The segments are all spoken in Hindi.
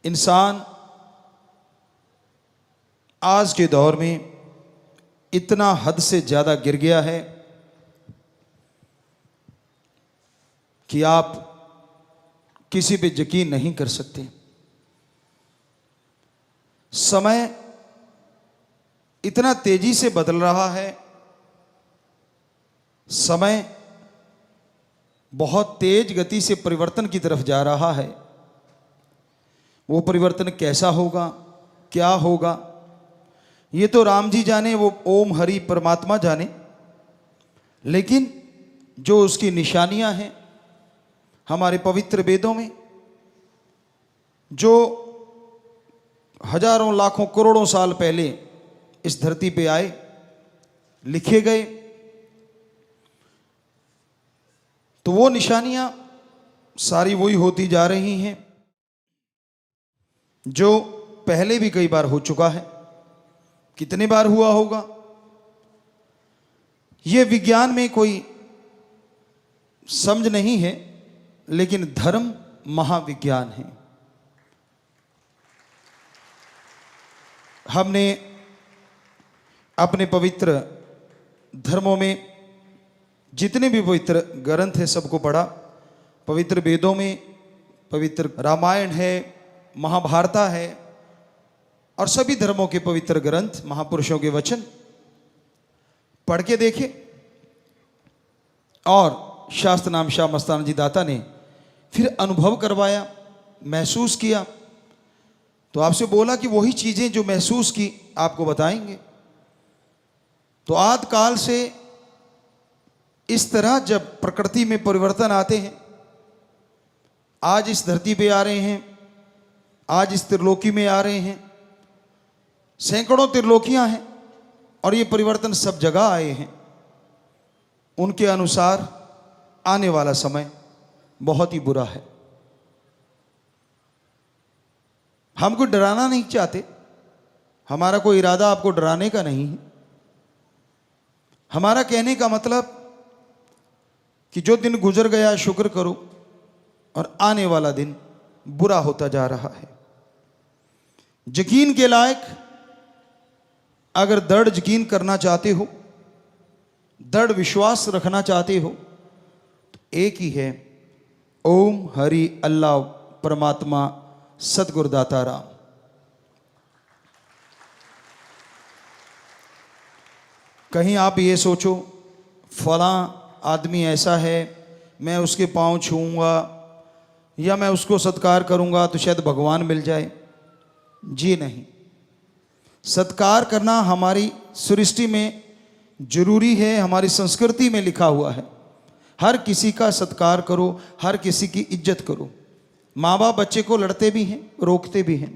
इंसान आज के दौर में इतना हद से ज़्यादा गिर गया है कि आप किसी पे यकीन नहीं कर सकते। समय इतना तेजी से बदल रहा है, समय बहुत तेज गति से परिवर्तन की तरफ जा रहा है। वो परिवर्तन कैसा होगा, क्या होगा, ये तो राम जी जाने, वो ओम हरि परमात्मा जाने। लेकिन जो उसकी निशानियां हैं हमारे पवित्र वेदों में, जो हजारों लाखों करोड़ों साल पहले इस धरती पे आए, लिखे गए, तो वो निशानियां सारी वही होती जा रही हैं जो पहले भी कई बार हो चुका है। कितने बार हुआ होगा, ये विज्ञान में कोई समझ नहीं है, लेकिन धर्म महाविज्ञान है। हमने अपने पवित्र धर्मों में जितने भी पवित्र ग्रंथ हैं सबको पढ़ा। पवित्र वेदों में पवित्र रामायण है, महाभारत है, और सभी धर्मों के पवित्र ग्रंथ, महापुरुषों के वचन पढ़ के देखे। और शास्त्र नाम शाह मस्ताना जी दाता ने फिर अनुभव करवाया, महसूस किया। तो आपसे बोला कि वही चीजें जो महसूस की आपको बताएंगे। तो आदि काल से इस तरह जब प्रकृति में परिवर्तन आते हैं, आज इस धरती पे आ रहे हैं, आज इस त्रिलोकी में आ रहे हैं, सैकड़ों त्रिलोकियां हैं, और ये परिवर्तन सब जगह आए हैं। उनके अनुसार आने वाला समय बहुत ही बुरा है। हम कोई डराना नहीं चाहते, हमारा कोई इरादा आपको डराने का नहीं है। हमारा कहने का मतलब कि जो दिन गुजर गया शुक्र करो, और आने वाला दिन बुरा होता जा रहा है। यकीन के लायक अगर दृढ़ यकीन करना चाहते हो, दृढ़ विश्वास रखना चाहते हो, तो एक ही है, ओम हरि अल्लाह परमात्मा सतगुरु दाता राम। कहीं आप ये सोचो फलां आदमी ऐसा है, मैं उसके पांव छूऊंगा या मैं उसको सत्कार करूंगा तो शायद भगवान मिल जाए। जी नहीं, सत्कार करना हमारी सृष्टि में जरूरी है, हमारी संस्कृति में लिखा हुआ है। हर किसी का सत्कार करो, हर किसी की इज्जत करो। माँ बाप बच्चे को लड़ते भी हैं, रोकते भी हैं,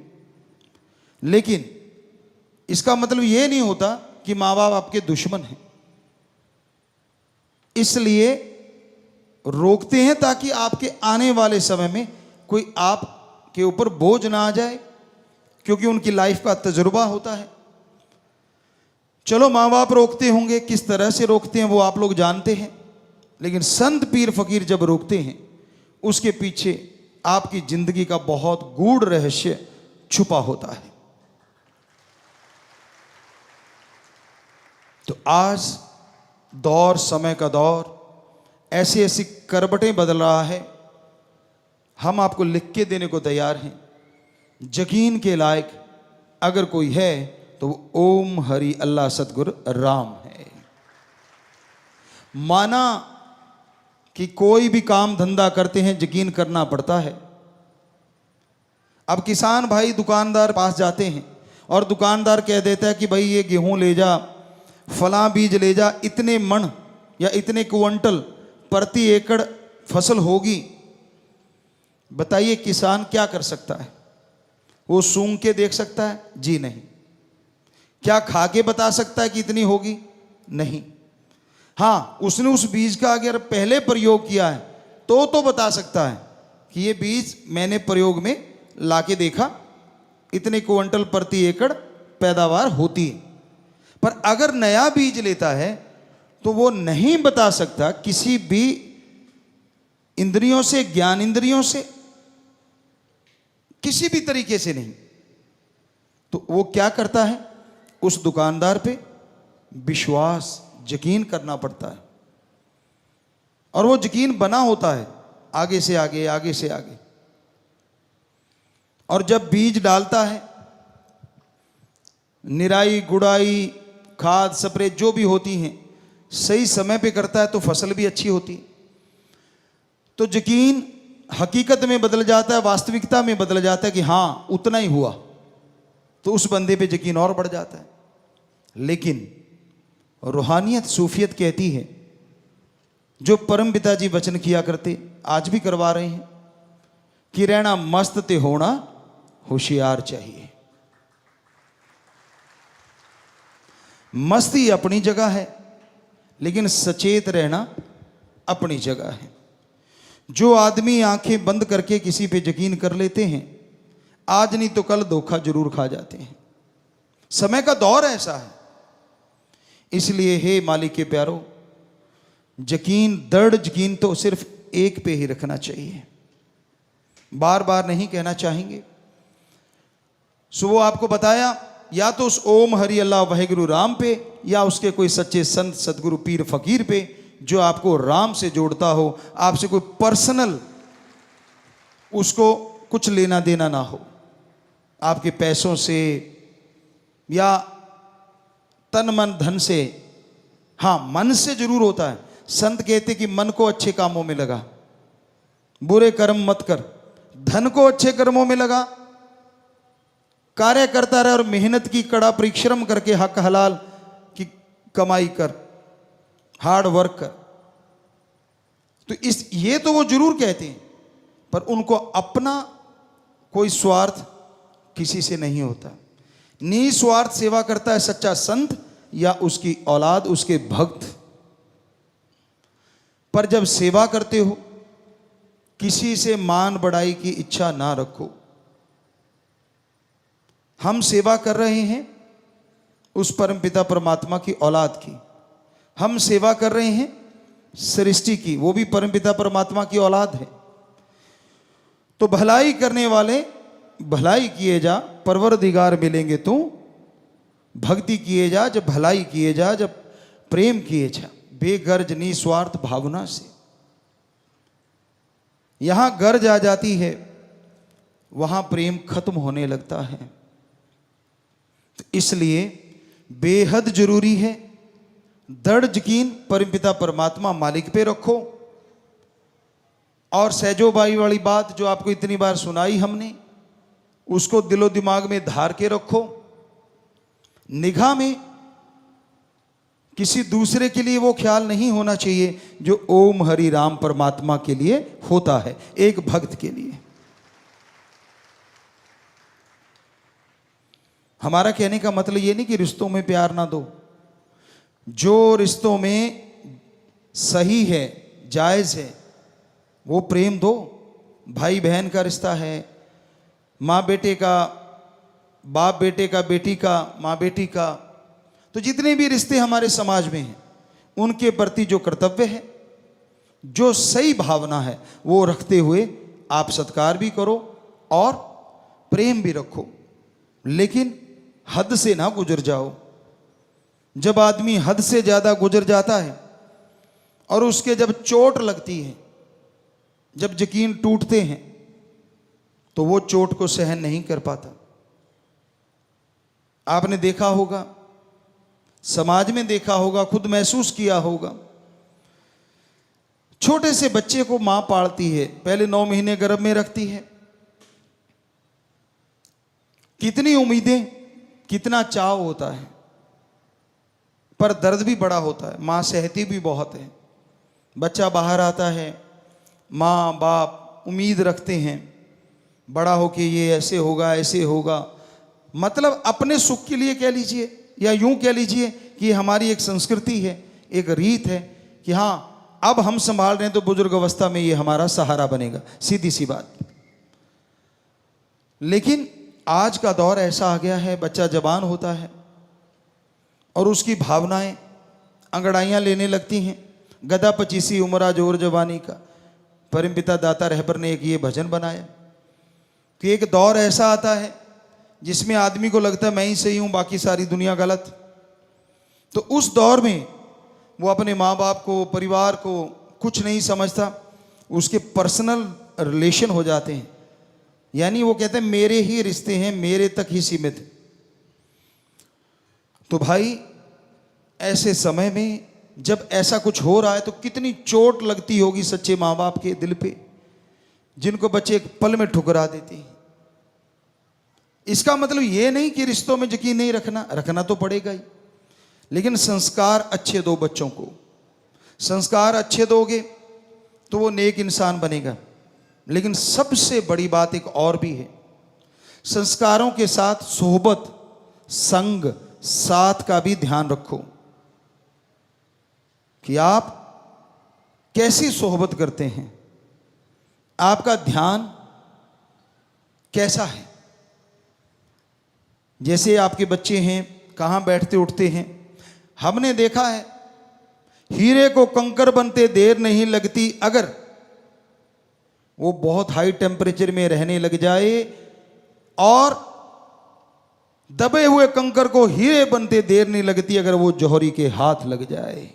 लेकिन इसका मतलब ये नहीं होता कि माँ बाप आपके दुश्मन हैं। इसलिए रोकते हैं ताकि आपके आने वाले समय में कोई आपके ऊपर बोझ ना आ जाए, क्योंकि उनकी लाइफ का तजुर्बा होता है। चलो माँ बाप रोकते होंगे, किस तरह से रोकते हैं वो आप लोग जानते हैं, लेकिन संत पीर फकीर जब रोकते हैं उसके पीछे आपकी जिंदगी का बहुत गूढ़ रहस्य छुपा होता है। तो आज दौर, समय का दौर ऐसी ऐसी करवटें बदल रहा है, हम आपको लिख के देने को तैयार हैं। यकीन के लायक अगर कोई है तो वो ओम हरि अल्लाह सतगुरु राम है। माना कि कोई भी काम धंधा करते हैं यकीन करना पड़ता है। अब किसान भाई दुकानदार पास जाते हैं और दुकानदार कह देता है कि भाई ये गेहूं ले जा, फलां बीज ले जा, इतने मन या इतने क्विंटल प्रति एकड़ फसल होगी। बताइए किसान क्या कर सकता है? वो सूंघ के देख सकता है? जी नहीं। क्या खा के बता सकता है कि इतनी होगी? नहीं। हाँ, उसने उस बीज का अगर पहले प्रयोग किया है तो बता सकता है कि ये बीज मैंने प्रयोग में लाके देखा, इतने क्विंटल प्रति एकड़ पैदावार होती है। पर अगर नया बीज लेता है तो वो नहीं बता सकता किसी भी इंद्रियों से, ज्ञान इंद्रियों से, किसी भी तरीके से नहीं। तो वो क्या करता है? उस दुकानदार पे विश्वास, यकीन करना पड़ता है, और वो यकीन बना होता है आगे से आगे, आगे से आगे। और जब बीज डालता है, निराई गुड़ाई, खाद स्प्रे जो भी होती हैं सही समय पे करता है तो फसल भी अच्छी होती है। तो यकीन हकीकत में बदल जाता है, वास्तविकता में बदल जाता है कि हाँ उतना ही हुआ, तो उस बंदे पे यकीन और बढ़ जाता है। लेकिन रूहानियत, सूफियत कहती है, जो परम पिताजी वचन किया करते, आज भी करवा रहे हैं, कि रहना मस्त ते होना होशियार चाहिए। मस्ती अपनी जगह है, लेकिन सचेत रहना अपनी जगह है। जो आदमी आंखें बंद करके किसी पे यकीन कर लेते हैं, आज नहीं तो कल धोखा जरूर खा जाते हैं। समय का दौर ऐसा है। इसलिए हे मालिक के प्यारो, यकीन, दृढ़ यकीन तो सिर्फ एक पे ही रखना चाहिए, बार बार नहीं कहना चाहेंगे। सो वो आपको बताया, या तो उस ओम हरि अल्लाह वाहिगुरु राम पे, या उसके कोई सच्चे संत सदगुरु पीर फकीर पे जो आपको राम से जोड़ता हो, आपसे कोई पर्सनल उसको कुछ लेना देना ना हो, आपके पैसों से या तन मन धन से। हाँ, मन से जरूर होता है। संत कहते कि मन को अच्छे कामों में लगा, बुरे कर्म मत कर, धन को अच्छे कर्मों में लगा, कार्य करता रहे और मेहनत की, कड़ा परिश्रम करके हक हलाल की कमाई कर, हार्ड वर्क कर। तो ये तो वो जरूर कहते हैं, पर उनको अपना कोई स्वार्थ किसी से नहीं होता। निस्वार्थ सेवा करता है सच्चा संत या उसकी औलाद, उसके भक्त। पर जब सेवा करते हो, किसी से मान बढ़ाई की इच्छा ना रखो। हम सेवा कर रहे हैं उस परमपिता परमात्मा की औलाद की, हम सेवा कर रहे हैं सृष्टि की, वो भी परमपिता परमात्मा की औलाद है। तो भलाई करने वाले भलाई किए जा, परवरदिगार मिलेंगे तू। भक्ति किए जा, जब भलाई किए जा, जब प्रेम किए जा, बेगर्ज निस्वार्थ भावना से। यहां गर्ज आ जाती है, वहां प्रेम खत्म होने लगता है। तो इसलिए बेहद जरूरी है दृढ़ यकीन परमपिता परमात्मा मालिक पे रखो। और सहजोबाई वाली बात जो आपको इतनी बार सुनाई हमने, उसको दिलो दिमाग में धार के रखो। निगाह में किसी दूसरे के लिए वो ख्याल नहीं होना चाहिए जो ओम हरि राम परमात्मा के लिए होता है, एक भक्त के लिए। हमारा कहने का मतलब ये नहीं कि रिश्तों में प्यार ना दो। जो रिश्तों में सही है, जायज है, वो प्रेम दो। भाई बहन का रिश्ता है, माँ बेटे का, बाप बेटे का, बेटी का, माँ बेटी का, तो जितने भी रिश्ते हमारे समाज में हैं, उनके प्रति जो कर्तव्य है, जो सही भावना है, वो रखते हुए आप सत्कार भी करो और प्रेम भी रखो। लेकिन हद से ना गुजर जाओ। जब आदमी हद से ज़्यादा गुजर जाता है और उसके जब चोट लगती है, जब यकीन टूटते हैं, तो वो चोट को सहन नहीं कर पाता। आपने देखा होगा, समाज में देखा होगा, खुद महसूस किया होगा। छोटे से बच्चे को मां पालती है, पहले 9 महीने गर्भ में रखती है, कितनी उम्मीदें, कितना चाव होता है, पर दर्द भी बड़ा होता है। मां सहती भी बहुत है। बच्चा बाहर आता है, माँ बाप उम्मीद रखते हैं बड़ा हो के ये ऐसे होगा, ऐसे होगा, मतलब अपने सुख के लिए कह लीजिए, या यूं कह लीजिए कि हमारी एक संस्कृति है, एक रीत है कि हाँ अब हम संभाल रहे हैं तो बुजुर्ग अवस्था में ये हमारा सहारा बनेगा, सीधी सी बात। लेकिन आज का दौर ऐसा आ गया है, बच्चा जवान होता है और उसकी भावनाएं अंगड़ाइयां लेने लगती हैं। गदा पचीसी उमरा जोर जवानी का, परमपिता दाता रहबर ने एक ये भजन बनाया कि एक दौर ऐसा आता है जिसमें आदमी को लगता है मैं ही सही हूं, बाकी सारी दुनिया गलत। तो उस दौर में वो अपने माँ बाप को, परिवार को कुछ नहीं समझता, उसके पर्सनल रिलेशन हो जाते हैं, यानी वो कहते हैं मेरे ही रिश्ते हैं, मेरे तक ही सीमित। तो भाई ऐसे समय में जब ऐसा कुछ हो रहा है तो कितनी चोट लगती होगी सच्चे माँ बाप के दिल पे, जिनको बच्चे एक पल में ठुकरा देते हैं। इसका मतलब ये नहीं कि रिश्तों में यकीन नहीं रखना, रखना तो पड़ेगा ही, लेकिन संस्कार अच्छे दो बच्चों को। संस्कार अच्छे दोगे तो वो नेक इंसान बनेगा। लेकिन सबसे बड़ी बात एक और भी है, संस्कारों के साथ सोहबत, संग, साथ का भी ध्यान रखो कि आप कैसी सोहबत करते हैं, आपका ध्यान कैसा है। जैसे आपके बच्चे हैं, कहाँ बैठते उठते हैं। हमने देखा है हीरे को कंकर बनते देर नहीं लगती, अगर वो बहुत हाई टेम्परेचर में रहने लग जाए, और दबे हुए कंकर को हीरे बनते देर नहीं लगती अगर वो जौहरी के हाथ लग जाए।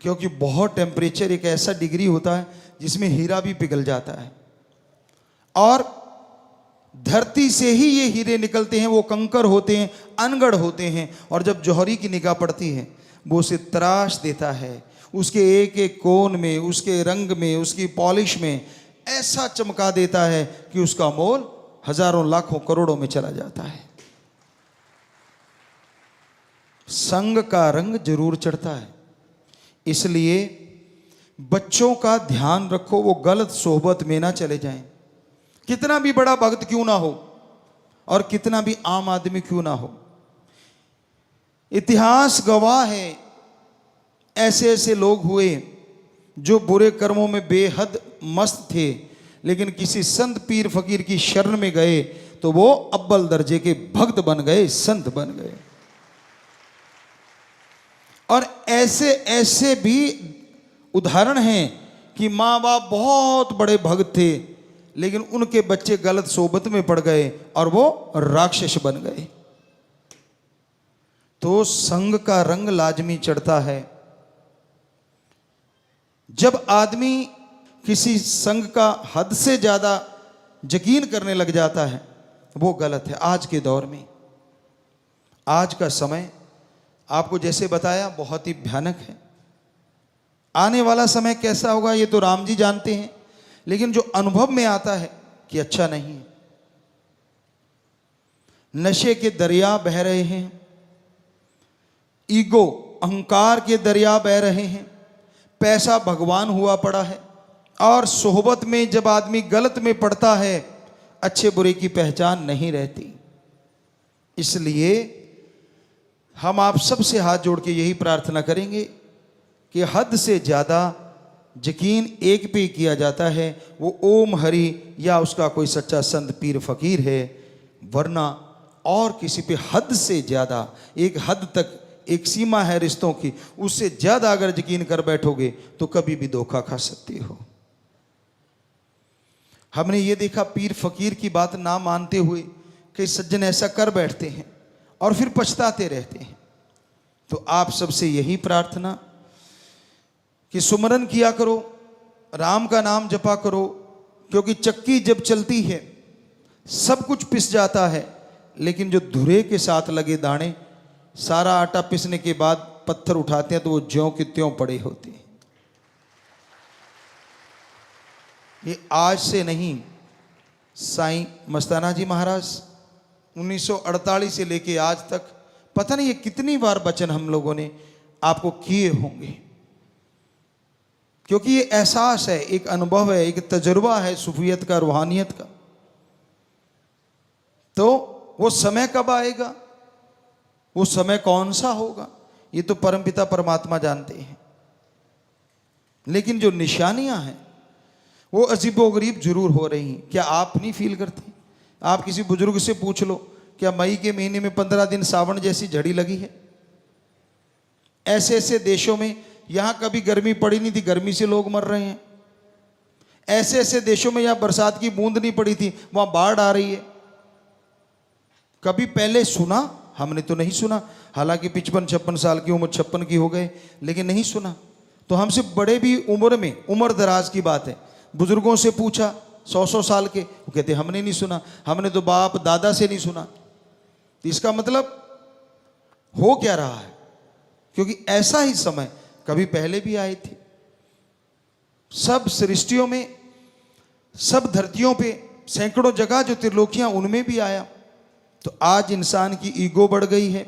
क्योंकि बहुत टेम्परेचर एक ऐसा डिग्री होता है जिसमें हीरा भी पिघल जाता है, और धरती से ही ये हीरे निकलते हैं, वो कंकर होते हैं, अनगढ़ होते हैं। और जब जौहरी की निगाह पड़ती है वो उसे तराश देता है, उसके एक एक कोन में, उसके रंग में, उसकी पॉलिश में ऐसा चमका देता है कि उसका मोल हजारों लाखों करोड़ों में चला जाता है। संग का रंग जरूर चढ़ता है, इसलिए बच्चों का ध्यान रखो वो गलत सोहबत में ना चले जाएं। कितना भी बड़ा भक्त क्यों ना हो और कितना भी आम आदमी क्यों ना हो, इतिहास गवाह है ऐसे ऐसे लोग हुए जो बुरे कर्मों में बेहद मस्त थे, लेकिन किसी संत पीर फकीर की शरण में गए तो वो अव्वल दर्जे के भक्त बन गए, संत बन गए। और ऐसे ऐसे भी उदाहरण हैं कि माँ बाप बहुत बड़े भक्त थे, लेकिन उनके बच्चे गलत सोबत में पड़ गए और वो राक्षस बन गए। तो संग का रंग लाजमी चढ़ता है। जब आदमी किसी संग का हद से ज्यादा यकीन करने लग जाता है वो गलत है। आज के दौर में, आज का समय आपको जैसे बताया बहुत ही भयानक है। आने वाला समय कैसा होगा ये तो राम जी जानते हैं, लेकिन जो अनुभव में आता है कि अच्छा नहीं है। नशे के दरिया बह रहे हैं, ईगो अहंकार के दरिया बह रहे हैं, पैसा भगवान हुआ पड़ा है, और सोहबत में जब आदमी गलत में पड़ता है अच्छे बुरे की पहचान नहीं रहती। इसलिए हम आप सबसे हाथ जोड़ के यही प्रार्थना करेंगे कि हद से ज़्यादा यकीन एक पे किया जाता है, वो ओम हरि या उसका कोई सच्चा संत पीर फकीर है, वरना और किसी पे हद से ज़्यादा, एक हद तक एक सीमा है रिश्तों की, उससे ज़्यादा अगर यकीन कर बैठोगे तो कभी भी धोखा खा सकते हो। हमने ये देखा पीर फकीर की बात ना मानते हुए कई सज्जन ऐसा कर बैठते हैं और फिर पछताते रहते हैं। तो आप सबसे यही प्रार्थना कि सुमरन किया करो, राम का नाम जपा करो, क्योंकि चक्की जब चलती है सब कुछ पिस जाता है, लेकिन जो धुरे के साथ लगे दाने, सारा आटा पिसने के बाद पत्थर उठाते हैं तो वो ज्यों के त्यों पड़े होते हैं। ये आज से नहीं, साईं मस्ताना जी महाराज 1948 से लेके आज तक पता नहीं ये कितनी बार वचन हम लोगों ने आपको किए होंगे, क्योंकि ये एहसास है, एक अनुभव है, एक तजुर्बा है सूफियत का, रूहानियत का। तो वो समय कब आएगा, वो समय कौन सा होगा, ये तो परमपिता परमात्मा जानते हैं। लेकिन जो निशानियां हैं वो अजीबोगरीब जरूर हो रही हैं। क्या आप नहीं फील करते? आप किसी बुजुर्ग से पूछ लो, क्या मई के महीने में 15 दिन सावन जैसी झड़ी लगी है? ऐसे ऐसे देशों में, यहां कभी गर्मी पड़ी नहीं थी, गर्मी से लोग मर रहे हैं। ऐसे ऐसे देशों में यहां बरसात की बूंद नहीं पड़ी थी, वहां बाढ़ आ रही है। कभी पहले सुना? हमने तो नहीं सुना। हालांकि 55-56 साल की उम्र, 56 की हो गए, लेकिन नहीं सुना। तो हमसे बड़े भी उम्र में, उम्र दराज की बात है, बुजुर्गों से पूछा 100-100 साल के, वो कहते हमने नहीं सुना, हमने तो बाप दादा से नहीं सुना। तो इसका मतलब हो क्या रहा है? क्योंकि ऐसा ही समय कभी पहले भी आए थे। सब सृष्टियों में, सब धरतियों पे, सैकड़ों जगह जो त्रिलोकियां, उनमें भी आया। तो आज इंसान की ईगो बढ़ गई है।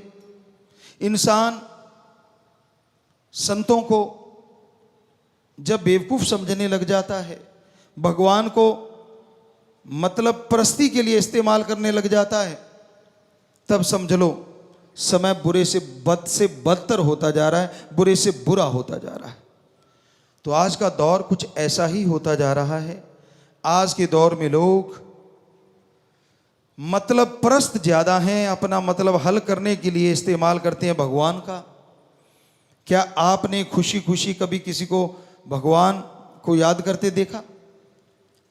इंसान संतों को जब बेवकूफ समझने लग जाता है, भगवान को मतलब परस्ती के लिए इस्तेमाल करने लग जाता है, तब समझ लो समय बुरे से बदतर होता जा रहा है, बुरे से बुरा होता जा रहा है। तो आज का दौर कुछ ऐसा ही होता जा रहा है। आज के दौर में लोग मतलब परस्त ज्यादा हैं, अपना मतलब हल करने के लिए इस्तेमाल करते हैं भगवान का। क्या आपने खुशी खुशी कभी किसी को भगवान को याद करते देखा?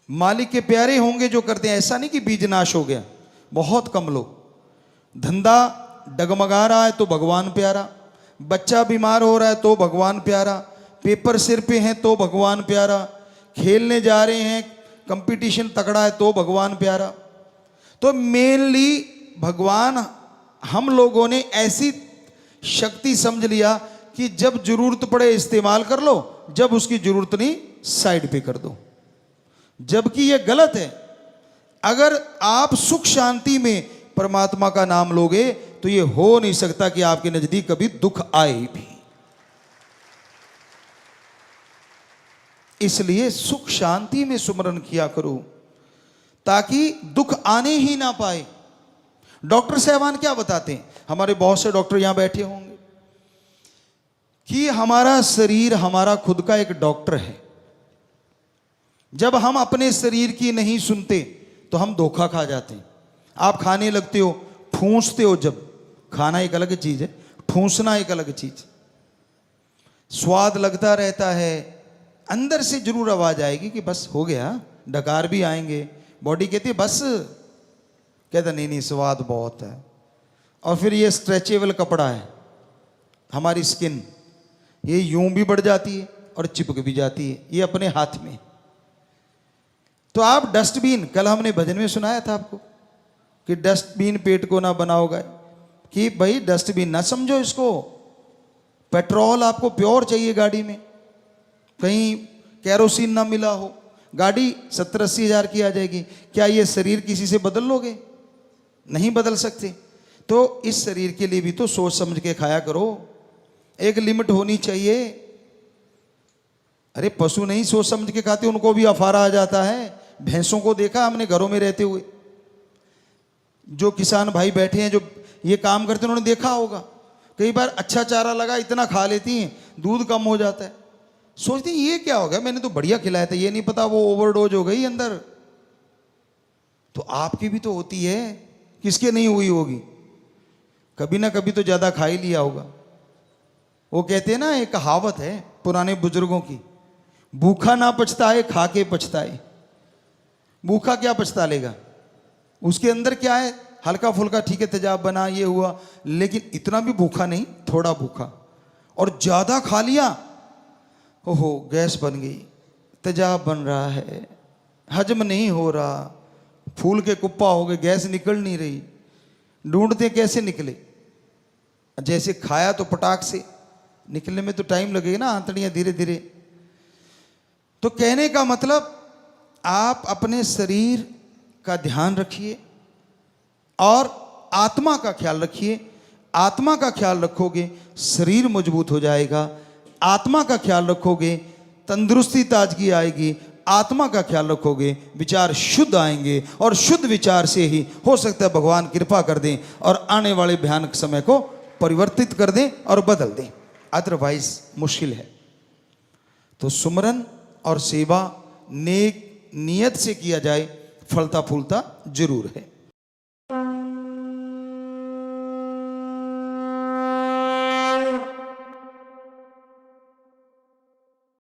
मालिक के प्यारे होंगे जो करते हैं, ऐसा नहीं कि बीज नाश हो गया। बहुत कम लोग। धंधा डगमगा रहा है तो भगवान प्यारा, बच्चा बीमार हो रहा है तो भगवान प्यारा, पेपर सिर पे हैं तो भगवान प्यारा, खेलने जा रहे हैं, कंपटीशन तगड़ा है तो भगवान प्यारा। तो मेनली भगवान हम लोगों ने ऐसी शक्ति समझ लिया कि जब जरूरत पड़े इस्तेमाल कर लो, जब उसकी जरूरत नहीं साइड पे कर दो। जबकि यह गलत है। अगर आप सुख शांति में परमात्मा का नाम लोगे तो यह हो नहीं सकता कि आपके नजदीक कभी दुख आए भी। इसलिए सुख शांति में सुमरन किया करो ताकि दुख आने ही ना पाए। डॉक्टर साहबान क्या बताते हैं, हमारे बहुत से डॉक्टर यहां बैठे होंगे, कि हमारा शरीर हमारा खुद का एक डॉक्टर है। जब हम अपने शरीर की नहीं सुनते तो हम धोखा खा जाते हैं। आप खाने लगते हो, ठूंसते हो, जब खाना एक अलग चीज है, ठूंसना एक अलग चीज। स्वाद लगता रहता है, अंदर से जरूर आवाज आएगी कि बस हो गया, डकार भी आएंगे, बॉडी कहती है बस, कहता नहीं नहीं स्वाद बहुत है। और फिर ये स्ट्रेचेबल कपड़ा है, हमारी स्किन, ये यूं भी बढ़ जाती है और चिपक भी जाती है, ये अपने हाथ में। तो आप डस्टबिन, कल हमने भजन में सुनाया था आपको कि डस्टबिन पेट को ना बनाओगा, कि भाई डस्टबिन ना समझो इसको। पेट्रोल आपको प्योर चाहिए गाड़ी में, कहीं कैरोसिन ना मिला हो, गाड़ी 70-80 हज़ार की आ जाएगी। क्या ये शरीर किसी से बदल लोगे? नहीं बदल सकते। तो इस शरीर के लिए भी तो सोच समझ के खाया करो, एक लिमिट होनी चाहिए। अरे पशु नहीं सोच समझ के खाते, उनको भी अफारा आ जाता है। भैंसों को देखा हमने घरों में रहते हुए, जो किसान भाई बैठे हैं जो ये काम करते हैं, उन्होंने देखा होगा कई बार अच्छा चारा लगा, इतना खा लेती हैं, दूध कम हो जाता है। सोचते हैं ये क्या हो गया, मैंने तो बढ़िया खिलाया था, ये नहीं पता वो ओवरडोज हो गई अंदर। तो आपकी भी तो होती है, किसके नहीं हुई होगी? कभी ना कभी तो ज्यादा खा ही लिया होगा। वो कहते हैं ना, एक कहावत है पुराने बुजुर्गों की, भूखा ना पछताए खा के पछताए। भूखा क्या पछता लेगा, उसके अंदर क्या है, हल्का फुल्का ठीक है तेजाब बना, ये हुआ, लेकिन इतना भी भूखा नहीं, थोड़ा भूखा। और ज्यादा खा लिया, ओहो गैस बन गई, तेजाब बन रहा है, हजम नहीं हो रहा, फूल के कुप्पा हो गए, गैस निकल नहीं रही। ढूंढते कैसे निकले, जैसे खाया तो पटाख से, निकलने में तो टाइम लगेगा ना, आंतड़ियां धीरे धीरे। तो कहने का मतलब, आप अपने शरीर का ध्यान रखिए और आत्मा का ख्याल रखिए। आत्मा का ख्याल रखोगे शरीर मजबूत हो जाएगा, आत्मा का ख्याल रखोगे तंदुरुस्ती ताजगी आएगी, आत्मा का ख्याल रखोगे, विचार शुद्ध आएंगे और शुद्ध विचार से ही हो सकता है भगवान कृपा कर दें और आने वाले भयानक समय को परिवर्तित कर दें और बदल दें, अदरवाइज मुश्किल है। तो सुमरन और सेवा नेक नियत से किया जाए, फलता फूलता जरूर है।